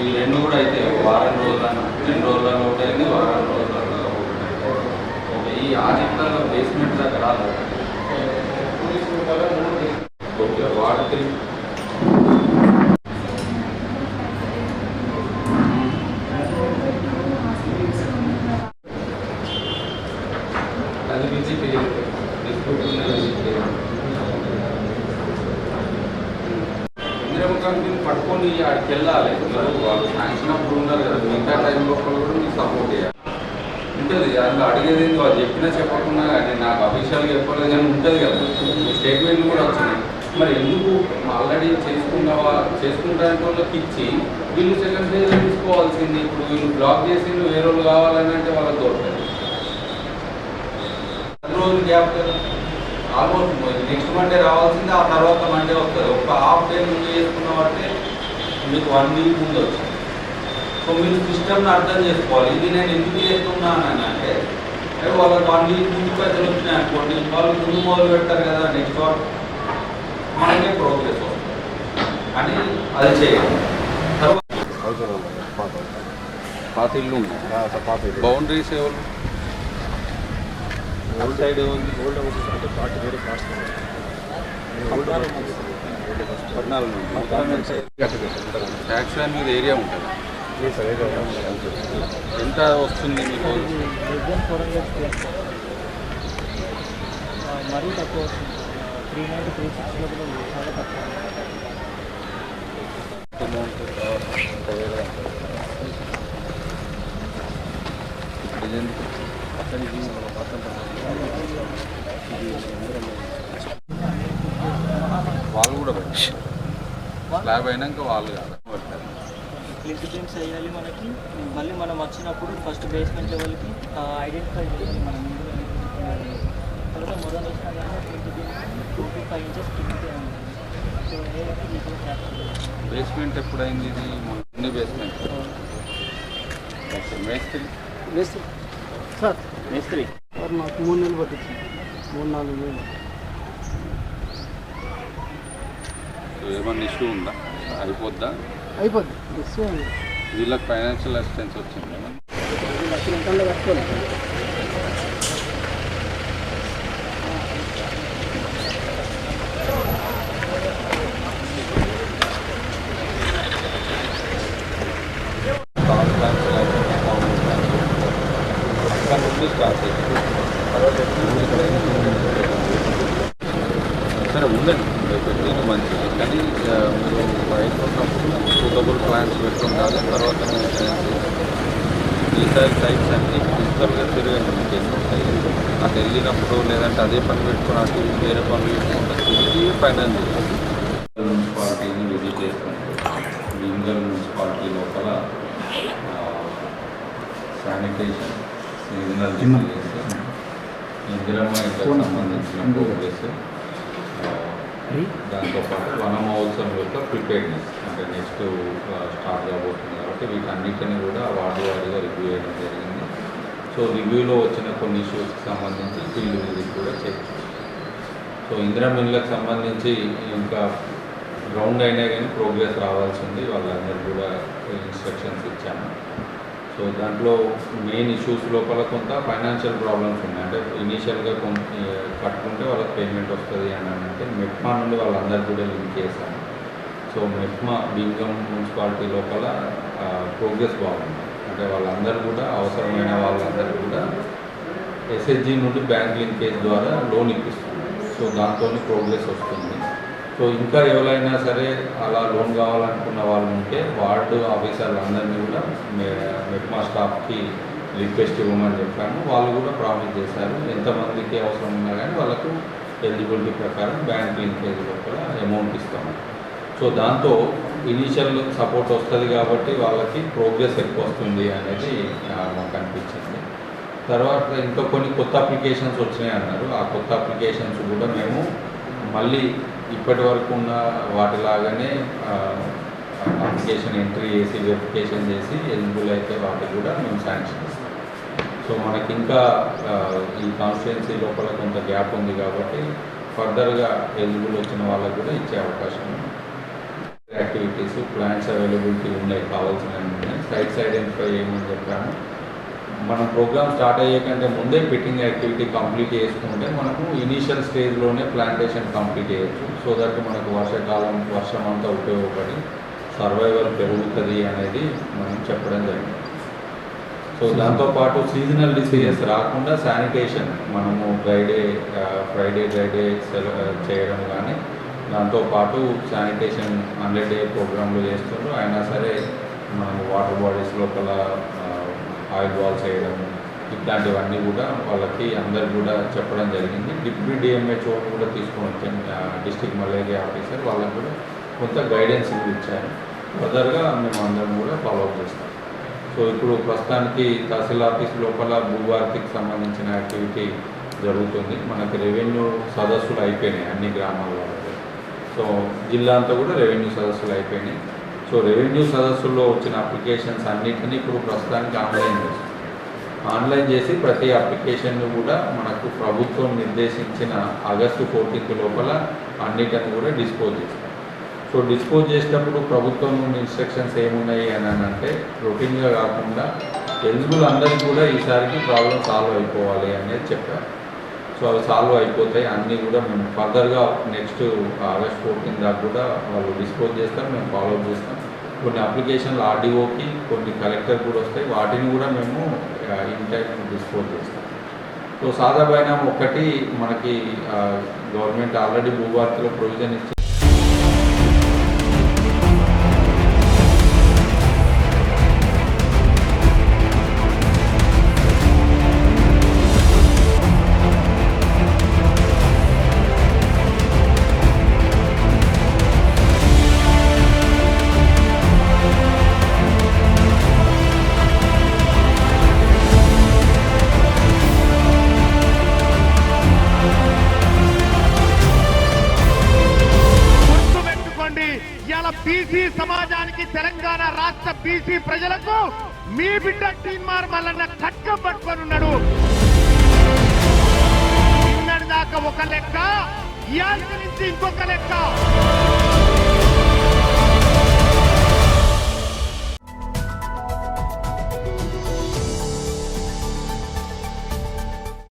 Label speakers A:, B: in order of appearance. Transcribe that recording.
A: ఈ రెండు కూడా అయితే వారం రోజులను 2 రోజులలో ఒకటి అయింది, వారం రోజులలో ఒకటి. ఈ ఆదిత్యాల బేస్మెంట్ దగ్గర ఓకే వాడితే అది విజిట్ ఇంద్రముఖాన్ని పట్టుకొని ఆడికి వెళ్ళాలి. వాళ్ళు శాంక్షన్ అప్పుడు ఉన్నారు కదా, మిగతా టైంలో కూడా మీకు సపోర్ట్ చేయాలి ఉంటుంది. అందులో అడిగేది వాళ్ళు చెప్పినా చెప్పకుండా కానీ నాకు అఫీషియల్గా చెప్పలేదు కానీ ఉంటుంది కదా, స్టేట్మెంట్లు కూడా వచ్చినాయి. మరి ఎందుకు ఆల్రెడీ చేసుకుంటానికి వాళ్ళకి ఇచ్చి వీళ్ళు సెకండ్ ఫేజ్లో తీసుకోవాల్సింది? ఇప్పుడు వీళ్ళు బ్లాక్ చేసి వేరే వాళ్ళు కావాలని అంటే వాళ్ళకి దొరకదు. 10 రోజులు గ్యాప్ కదా, ఆల్మోస్ట్ నెక్స్ట్ మండే రావాల్సింది, ఆ తర్వాత మండే వస్తుంది. ఒక హాఫ్ డే ముందు చేసుకున్న అంటే మీకు 1 వీక్ ముందు వచ్చింది. సో మీరు సిస్టమ్ని అర్థం చేసుకోవాలి. ఇది నేను ఎందుకు చేస్తున్నాను అంటే వాళ్ళకి 1 వీక్ ముందు పైసలు వచ్చినాయి అనుకోండి, వాళ్ళు ముందు మొదలు పెట్టారు కదా, నెక్స్ట్ వాట్ మనకే ప్రోగ్రెస్ వస్తుంది అని అది చేయాలి. తర్వాత పాత ఇల్లు ఉంది, బౌండరీస్ ఎవరు అవుట్ సైడ్ ఉంది, అంటే పార్ట్ వేరే పార్ట్స్ 14 ట్యాక్స్ ల్యాండ్ మీద ఏరియా ఉంటుంది. ఎంత వస్తుంది మీకు?
B: మరీ తక్కువ వస్తుంది, 390, 360 చాలా తక్కువ.
A: వాళ్ళు కూడా స్లాబ్ అయినాక వాళ్ళు కాదు,
B: ప్లింత్ ప్రింట్స్ వేయాలి మనకి. మళ్ళీ మనం వచ్చినప్పుడు ఫస్ట్ బేస్మెంట్ లెవెల్కి ఐడెంటిఫై చేయాలి మనం. తర్వాత మొదలు వచ్చిన కానీ plinth print 2 to 5 inches print చేయాలి. సో
A: బేస్మెంట్ ఎప్పుడైంది? ఇది ముందు బేస్మెంట్. మేస్త్రి
B: సార్ మేస్త్రి సార్ నాకు 3 నెలలు పట్టింది, 3-4 నెలలు.
A: ఏమన్నా ఇష్యూ ఉందా? అయిపోద్దా?
B: అయిపోద్ది. ఇష్యూ
A: వీళ్ళకి ఫైనాన్షియల్ అసిస్టెన్స్ వచ్చింది.
B: లక్షలు కట్టుకోవాలి.
A: సరే ఉందండి, పెట్టింది మంచిది. కానీ మీరు బయట ఉన్నప్పుడు సూటబుల్ ప్లాన్స్ పెట్టుండాలి. తర్వాత ఈసారి సైట్స్ అన్ని ఫిజికల్గా తిరగండి, మీకు ఎన్ని ఉంటాయి అటు వెళ్ళినప్పుడు, లేదంటే అదే పని పెట్టుకుని అటు వేరే పనులు పెట్టుకుంటే తిరిగి ఫైనల్ మున్సిపాలిటీని విజిట్ చేసుకుంటే భీమగల్ మున్సిపాలిటీ లోపల శానిటేషన్, సీజనల్ డిసీజెస్, ఇందిరమ్మ ఇంటికి సంబంధించిన ప్రోగ్రెస్, దాంతోపాటు వన మహోత్సవం యొక్క ప్రిపేర్నెస్ అంటే నెక్స్ట్ స్టార్ట్ కాబోతుంది కాబట్టి వీటన్నిటిని కూడా వార్డు వారీగా రివ్యూ చేయడం జరిగింది. సో రివ్యూలో వచ్చిన కొన్ని ఇష్యూస్కి సంబంధించి ఫీల్డ్ విజిట్ కూడా చేయాలి. సో ఇందిరమ్మ ఇళ్ళకి సంబంధించి ఇంకా గ్రౌండ్ అయినా కానీ ప్రోగ్రెస్ రావాల్సి ఉంది. వాళ్ళందరూ కూడా ఇన్స్ట్రక్షన్స్ ఇచ్చాము. సో దాంట్లో మెయిన్ ఇష్యూస్ లోపల కొంత ఫైనాన్షియల్ ప్రాబ్లమ్స్ ఉన్నాయి. అంటే ఇనీషియల్గా కట్టుకుంటే వాళ్ళకి పేమెంట్ వస్తుంది అని అంటే మెప్మా నుండి వాళ్ళందరూ కూడా లింక్ చేశాము. సో మెప్మా భీమగల్ మున్సిపాలిటీ లోపల ప్రోగ్రెస్ బాగుంది. అంటే వాళ్ళందరూ కూడా అవసరమైన వాళ్ళందరూ కూడా ఎస్హెచ్జి నుండి బ్యాంక్ లింకేజ్ ద్వారా లోన్ ఇప్పిస్తుంది. సో దాంతో ప్రోగ్రెస్ వస్తుంది. సో ఇంకా ఎవరైనా సరే అలా లోన్ కావాలనుకున్న వాళ్ళు ఉంటే వార్డు ఆఫీసర్లు అందరినీ కూడా మెప్మా స్టాఫ్కి రిక్వెస్ట్ ఇవ్వమని చెప్పాము. వాళ్ళు కూడా ప్రామిస్ చేశారు, ఎంతమందికి అవసరం ఉన్నా కానీ వాళ్ళకు ఎలిజిబిలిటీ ప్రకారం బ్యాంక్ లింకేజ్ లోపల అమౌంట్ ఇస్తాము. సో దాంతో ఇనీషియల్ సపోర్ట్ వస్తుంది కాబట్టి వాళ్ళకి ప్రోగ్రెస్ ఎక్కువ వస్తుంది అనేది మాకు అనిపించింది. తర్వాత ఇంకా కొన్ని కొత్త అప్లికేషన్స్ వచ్చినాయి అన్నారు. ఆ కొత్త అప్లికేషన్స్ కూడా మేము మళ్ళీ ఇప్పటి వరకు ఉన్న వాటిలాగానే అప్లికేషన్ ఎంట్రీ చేసి వెరిఫికేషన్ చేసి ఎలిజిబుల్ అయితే వాటికి కూడా మేము శాంక్షన్ ఇస్తాం. సో మనకి ఇంకా ఈ కాన్స్టిట్యుయెన్సీ లోపల కొంత గ్యాప్ ఉంది కాబట్టి ఫర్దర్గా ఎలిజిబుల్ వచ్చిన వాళ్ళకు కూడా ఇచ్చే అవకాశం ఉంది. యాక్టివిటీస్ ప్లాన్స్ అవైలబిలిటీ ఉన్నాయి, కావాల్సినవి ఉన్నాయి. సైట్స్ ఐడెంటిఫై చేయమని చెప్పాము. మనం ప్రోగ్రామ్ స్టార్ట్ అయ్యే కంటే ముందే పిట్టింగ్ యాక్టివిటీ కంప్లీట్ చేసుకుంటే మనకు ఇనీషియల్ స్టేజ్లోనే ప్లాంటేషన్ కంప్లీట్ చేయొచ్చు. సో దట్ మనకు వర్షం అంతా ఉపయోగపడి సర్వైవల్ పెరుగుతుంది అనేది మనం చెప్పడం జరిగింది. సో దాంతోపాటు సీజనల్ డిసీజెస్ రాకుండా శానిటేషన్ మనము ఫ్రైడే డ్రైడే చేయడం కానీ, దాంతోపాటు శానిటేషన్ 100 day ప్రోగ్రాంలు చేస్తుండ్రు. అయినా సరే మనము వాటర్ బాడీస్ లోపల ఆయిల్ బాల్స్ వేయడం ఇట్లాంటివన్నీ కూడా వాళ్ళకి అందరికి కూడా చెప్పడం జరిగింది. డిప్యూటీ డిఎంహెచ్ఓ కూడా తీసుకొని వచ్చాను, డిస్ట్రిక్ట్ మలేరియా ఆఫీసర్, వాళ్ళకి కూడా కొంత గైడెన్స్ ఇచ్చారు. ఫర్దర్గా మేము అందరం కూడా ఫాలోఅప్ చేస్తాం. సో ఇప్పుడు ప్రస్తుతానికి తహసీల్ ఆఫీస్ లోపల భూభారతికి సంబంధించిన యాక్టివిటీ జరుగుతుంది. మనకి రెవెన్యూ సదస్సులు అయిపోయినాయి అన్ని గ్రామాల్లో. సో జిల్లా అంతా కూడా రెవెన్యూ సదస్సులు అయిపోయినాయి. సో రెవెన్యూ సదస్సుల్లో వచ్చిన అప్లికేషన్స్ అన్నింటినీ ఇప్పుడు ప్రస్తుతానికి ఆన్లైన్ చేసి ప్రతి అప్లికేషన్ను కూడా మనకు ప్రభుత్వం నిర్దేశించిన ఆగస్టు 14 లోపల అన్నిటిని కూడా డిస్పోజ్ చేస్తాం. సో డిస్పోజ్ చేసేటప్పుడు ప్రభుత్వం నుండి ఇన్స్ట్రక్షన్స్ ఏమున్నాయి అని అంటే, రొటీన్గా కాకుండా ఎలిజిబుల్ అందరికీ కూడా ఈసారికి ప్రాబ్లం సాల్వ్ అయిపోవాలి అనేది చెప్పారు. సో అవి సాల్వ్ అయిపోతాయి అన్నీ కూడా. మేము ఫర్దర్గా నెక్స్ట్ ఆగస్ట్ 14 దాకా కూడా వాళ్ళు డిస్పోజ్ చేస్తారు, మేము ఫాలోఅప్ చేస్తాం. కొన్ని అప్లికేషన్లు ఆర్డీఓకి, కొన్ని కలెక్టర్ కూడా వస్తాయి, వాటిని కూడా మేము ఇన్ టైం డిస్పోజ్ చేస్తాం. సో సాదా బైనామా ఒకటి మనకి గవర్నమెంట్ ఆల్రెడీ భూభారతిలో ప్రొవిజన్ ఇచ్చి
C: బీసీ సమాజానికి, తెలంగాణ రాష్ట్ర బీసీ ప్రజలకు మీ బిడ్డ తీన్మార్ మల్లన్న ఖడ్గం పట్టుకొనున్నాడు. నిన్నటి దాకా ఒక లెక్క, ఇయాల్టి నుంచి ఇంకొక లెక్క.